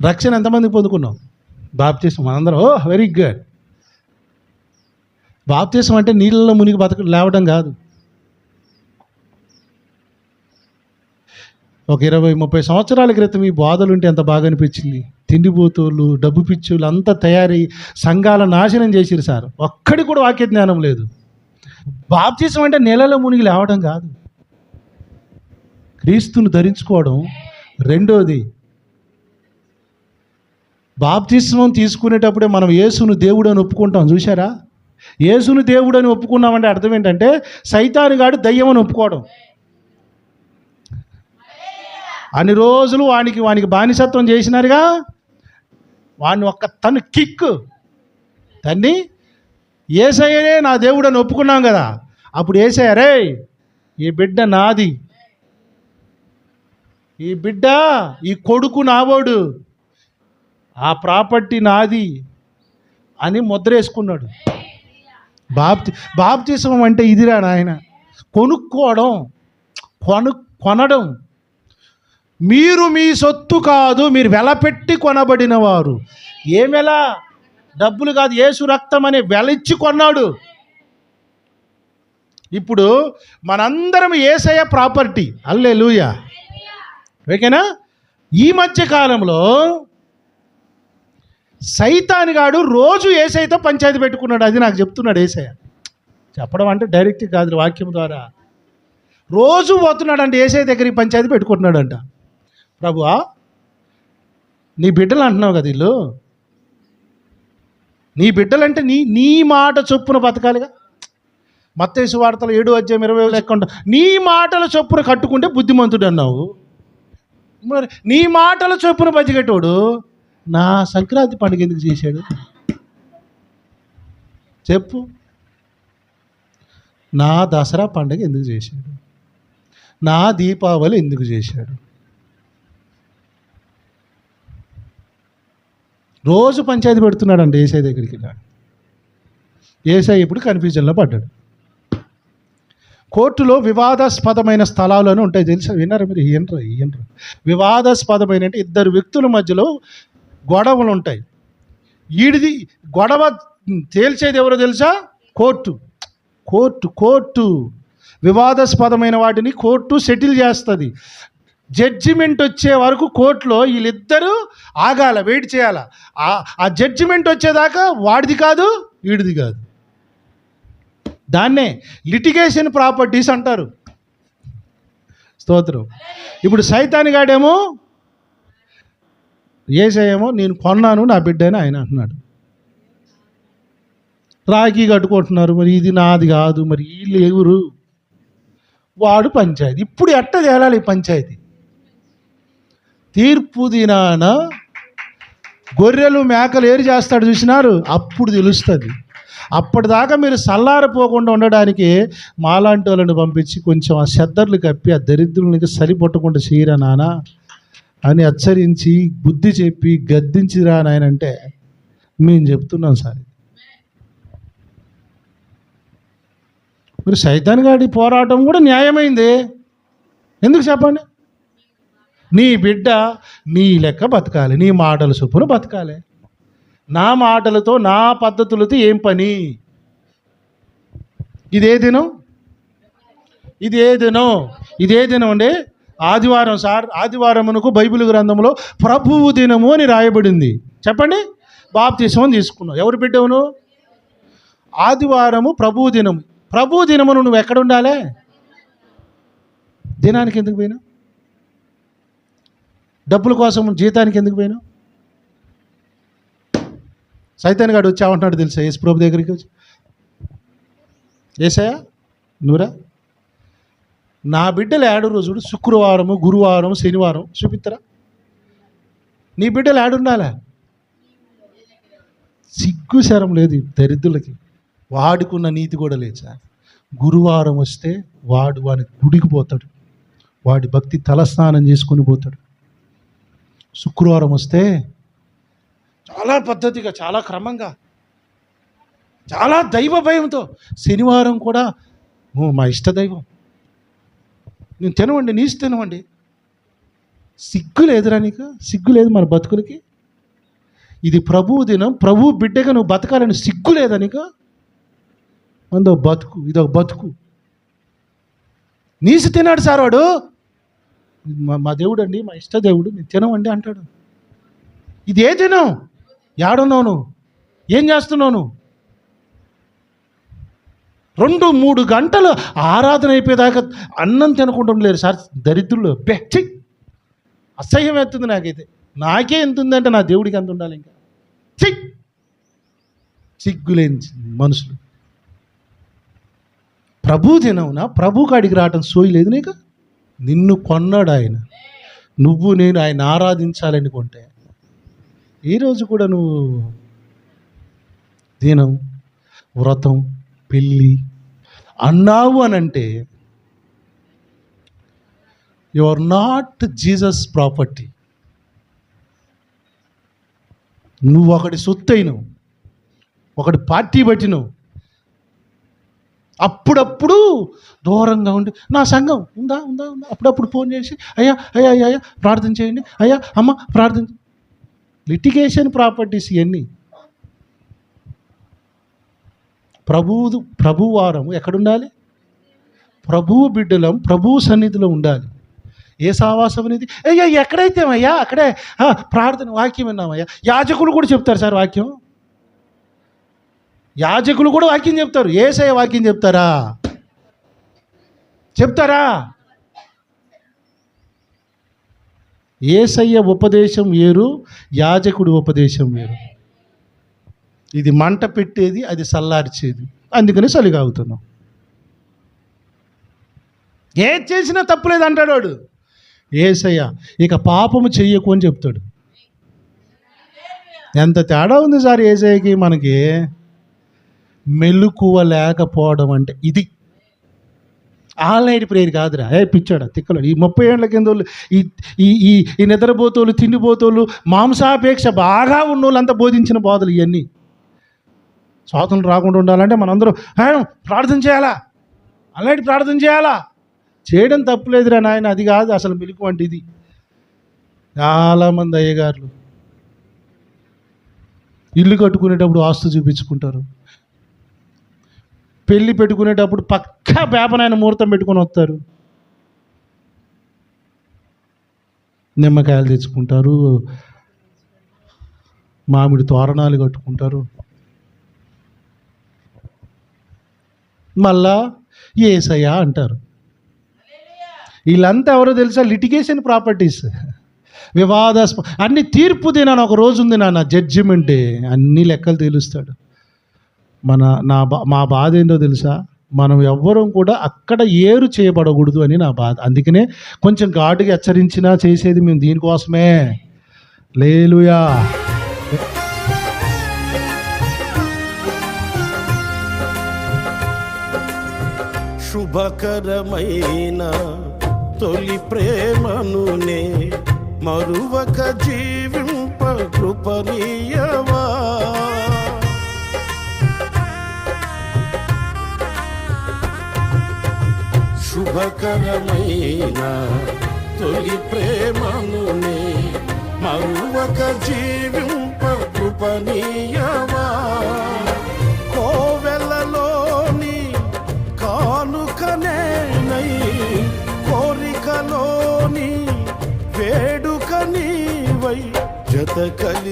రక్షణ ఎంతమందికి పొందుకున్నాం? బాప్తిసం మనందరం. ఓ వెరీ గుడ్. బాప్తిసం అంటే నీళ్ళలో మునిగి లేవడం కాదు. ఒక 20-30 సంవత్సరాల క్రితం ఈ బోధలు ఉంటే ఎంత బాగా అనిపించింది. తిండిపోతులు, డబ్బు పిచ్చులు అంతా తయారై సంఘాల నాశనం చేసిరు సార్. ఒక్కడి కూడా వాక్య జ్ఞానం లేదు. బాప్తిసం అంటే నీళ్ళలో మునిగి లేవడం కాదు, క్రీస్తును ధరించుకోవడం. రెండోది, బాప్తిస్మం తీసుకునేటప్పుడే మనం యేసును దేవుడు అని ఒప్పుకుంటాం. చూసారా? యేసును దేవుడు అని ఒప్పుకున్నామంటే అర్థం ఏంటంటే సైతానుగాడు దయ్యం అని ఒప్పుకోవడం. అన్ని రోజులు వానికి బానిసత్వం చేసినారుగా, వాడిని ఒక్క తను కిక్ తన్ని యేసయ్యనే నా దేవుడు అని ఒప్పుకున్నాం కదా. అప్పుడు యేసయ్య, రే ఈ బిడ్డ నాది, ఈ బిడ్డ ఈ కొడుకు నావోడు, ఆ ప్రాపర్టీ నాది అని ముద్ర వేసుకున్నాడు. బాప్తిసం అంటే ఇదిరా నాయన, కొనుక్కోవడం, కొనడం. మీరు మీ సొత్తు కాదు, మీరు వెలపెట్టి కొనబడిన వారు. ఏమెలా? డబ్బులు కాదు, యేసు రక్తం అనే వెలిచ్చి కొన్నాడు. ఇప్పుడు మనందరం యేసయ్య ప్రాపర్టీ. హల్లెలూయా. ఓకేనా? ఈ మధ్య కాలంలో సైతానుగాడు రోజు యేసయ్యతో పంచాయతీ పెట్టుకున్నాడు. అది నాకు చెప్తున్నాడు యేసయ్య. చెప్పడం అంటే డైరెక్ట్ కాదు, వాక్యం ద్వారా. రోజు పోతున్నాడు అంటే యేసయ్య దగ్గరికి పంచాయతీ పెట్టుకుంటున్నాడు అంట. ప్రభువా, నీ బిడ్డలు అంటున్నావు కదా, వీళ్ళు నీ బిడ్డలంటే నీ మాట చొప్పున బతకాలిగా. మత్తయి సువార్తలు 7:20 లెక్క నీ మాటల చొప్పున కట్టుకుంటే బుద్ధిమంతుడు అన్నావు. మరి నీ మాటల చొప్పున బతికేటోడు నా సంక్రాంతి పండుగ ఎందుకు చేశాడు చెప్పు? నా దసరా పండుగ ఎందుకు చేశాడు? నా దీపావళి ఎందుకు చేశాడు? రోజు పంచాయతీ పెడుతున్నాడు అంటే ఏసఐ దగ్గరికి. ఏసఐ ఇప్పుడు కన్ఫ్యూజన్లో పడ్డాడు. కోర్టులో వివాదాస్పదమైన స్థలాలు అని ఉంటాయి, తెలుసా? విన్నారా మీరు? ఏంట్రా వివాదాస్పదమైన అంటే ఇద్దరు వ్యక్తుల మధ్యలో గొడవలు ఉంటాయి. వీడిది గొడవ తేల్చేది ఎవరో తెలుసా? కోర్టు వివాదాస్పదమైన వాటిని కోర్టు సెటిల్ చేస్తుంది. జడ్జిమెంట్ వచ్చే వరకు కోర్టులో వీళ్ళిద్దరూ ఆగాల, వెయిట్ చేయాల. ఆ జడ్జిమెంట్ వచ్చేదాకా వాడిది కాదు, వీడిది కాదు. దాన్నే లిటిగేషన్ ప్రాపర్టీస్ అంటారు. స్తోత్రం. ఇప్పుడు సైతానుగాడేమో, యేసయ్యేమో నేను కొన్నాను నా బిడ్డ అని ఆయన అంటున్నాడు. రాఖీ కట్టుకుంటున్నారు, మరి ఇది నాది కాదు, మరి వీళ్ళు ఎవరు? వాడు పంచాయతీ. ఇప్పుడు ఎట్ట తేలాలి ఈ పంచాయతీ? తీర్పు దినాన గొర్రెలు మేకలు ఏరు చేస్తాడు చూసినారు, అప్పుడు తెలుస్తుంది. అప్పటిదాకా మీరు సల్లారిపోకుండా ఉండడానికి మాలాంటి వాళ్ళని పంపించి కొంచెం ఆ చెద్దర్లు కప్పి ఆ దరిద్రులకి సరిపొట్టకుండా చేయరా నానా అని హెచ్చరించి బుద్ధి చెప్పి గద్దించిరా నాయనంటే మేము చెప్తున్నాం సార్. మీరు సైతాన్గాడి పోరాటం కూడా న్యాయమైంది. ఎందుకు చెప్పండి? నీ బిడ్డ నీ లెక్క బతకాలి, నీ మాటల చొప్పున బతకాలి. నా మాటలతో నా పద్ధతులతో ఏం పని? ఇదే దినం అండి, ఆదివారం సార్. ఆదివారమునకు బైబిల్ గ్రంథంలో ప్రభువు దినము అని రాయబడింది. చెప్పండి. బాప్తిసం తీసుకున్నావు. ఎవరు బిడ్డవును? ఆదివారము ప్రభువు దినము. ప్రభువు దినమును నువ్వు ఎక్కడ ఉండాలి? దినానికి ఎందుకు పోయినావు? డబ్బుల కోసం జీతానికి ఎందుకు పోయినావు? సైతాన్ గాడు వచ్చి ఏమంటున్నాడు తెలుసా? యేసు ప్రభు దగ్గరికి వచ్చి, యేసయ్య నువ్వురా, నా బిడ్డలు 7 రోజులు శుక్రవారము, గురువారం, శనివారం చూపిత్తరా? నీ బిడ్డలు ఏడుండాలా? సిగ్గు శరం లేదు దరిద్రులకి. వాడుకున్న నీతి కూడా లేదు సార్. గురువారం వస్తే వాడి గుడికి పోతాడు, వాడి భక్తి తలస్నానం చేసుకుని పోతాడు. శుక్రవారం వస్తే చాలా పద్ధతిగా, చాలా క్రమంగా, చాలా దైవ భయంతో. శనివారం కూడా మా ఇష్టదైవం, నేను తినవండి, నీసు తినవండి. సిగ్గు లేదురా నీకు? సిగ్గు లేదు మన బతుకులకి? ఇది ప్రభువు దినం, ప్రభు బిడ్డగా నువ్వు బతకాలని సిగ్గు లేదా నీకు? మందో బతుకు, ఇదొక బతుకు. నీసు తిన్నాడు సార్ వాడు, మా దేవుడు అండి, మా ఇష్ట దేవుడు, నేను తినవండి అంటాడు. ఇది ఏ దినం? ఏడున్నావు నువ్వు? ఏం చేస్తున్నావు నువ్వు? 2-3 గంటలు ఆరాధన అయిపోయేదాకా అన్నం తినకుండా ఉండలేరు సార్ దరిద్రులు. బెచ్చి అసహ్యం ఎత్తుంది నాకైతే. నాకే ఎంత ఉందంటే నా దేవుడికి ఎంత ఉండాలి ఇంకా? సిగ్గులేని మనుషులు. ప్రభు దినవునా ప్రభు కాడికి రావటం సోయి లేదు నీకు? నిన్ను కొన్నాడు ఆయన, నువ్వు నేను ఆయన ఆరాధించాలనుకుంటే ఈరోజు కూడా నువ్వు దినం, వ్రతం, పెళ్ళి అన్నావు అనంటే you are not Jesus property. నువ్వు ఒకటి సొత్తు అయినవు, ఒకటి పార్టీ పట్టినవు. అప్పుడప్పుడు దూరంగా ఉండి నా సంఘం ఉందా ఉందా ఉందా అప్పుడప్పుడు ఫోన్ చేసి అయ్యా అయ్యా అయ్యా అయ్యా ప్రార్థన చేయండి, అయ్యా అమ్మ ప్రార్థన. లిటిగేషన్ ప్రాపర్టీస్ ఇవన్నీ. ప్రభు వారము ఎక్కడుండాలి? ప్రభువు బిడ్డలం ప్రభువు సన్నిధిలో ఉండాలి. ఏ సావాసం అనేది అయ్యా ఎక్కడైతే అయ్యా అక్కడే ప్రార్థన వాక్యం విన్నామయ్యా. యాజకులు కూడా చెప్తారు సార్ వాక్యం. యాజకులు కూడా వాక్యం చెప్తారు. యేసయ్య వాక్యం చెప్తారా? యేసయ్య ఉపదేశం వేరు, యాజకుడి ఉపదేశం వేరు. ఇది మంట పెట్టేది, అది చల్లార్చేది. అందుకని చలిగాగుతున్నాం. ఏది చేసినా తప్పులేదు అంటాడు వాడు. యేసయ్య ఇక పాపము చెయ్యకు అని చెప్తాడు. ఎంత తేడా ఉంది సార్ యేసయ్యకి మనకి. మెలకువ లేకపోవడం అంటే ఇది. ఆల్నైట్ ప్రేయర్ కాదురా, పిచ్చాడా తిక్కలు. ఈ 30 ఏళ్ల కింద ఈ నిద్రపోతోళ్ళు, తిండిపోతోళ్ళు, మాంసాపేక్ష బాగా ఉన్నోళ్ళు అంతా బోధించిన బోధలు ఇవన్నీ. స్వాతంత్రం రాకుండా ఉండాలంటే మనందరం ప్రార్థన చేయాలా, ఆల్నైట్ ప్రార్థన చేయాలా. చేయడం తప్పులేదురా నాయన, అది కాదు అసలు మెలుకు అంటే ఇది. చాలామంది అయ్యగారులు ఇల్లు కట్టుకునేటప్పుడు ఆస్తు చూపించుకుంటారు, పెళ్ళి పెట్టుకునేటప్పుడు పక్కా పేపనైన ముహూర్తం పెట్టుకొని వస్తారు. నిమ్మకాయలు తెచ్చుకుంటారు, మామిడి తోరణాలు కట్టుకుంటారు. మళ్ళా యేసయ్య అంటారు. వీళ్ళంతా ఎవరో తెలుసా? లిటిగేషన్ ప్రాపర్టీస్, వివాదాస్పద. అన్ని తీర్పు దినాన ఒక రోజు ఉంది నాన్న, జడ్జిమెంట్. అన్ని లెక్కలు తేలుస్తాడు. మా బాధ ఏంటో తెలుసా? మనం ఎవ్వరం కూడా అక్కడ ఏరు చేయబడకూడదు అని నా బాధ. అందుకనే కొంచెం ఘాటుగా హెచ్చరించినా చేసేది మేము దీనికోసమే. హల్లెలూయా. శుభకరమైన తొలి ప్రేమనునే మరువక జీవింప కృపనీయవా. శుభకరమైన తొలి ప్రేమనునే మరువక జీవింప కృపనీయవా. కోవెలలోని కానుకనేనై కోరికలోని వేడుక నీవై జత కలిసి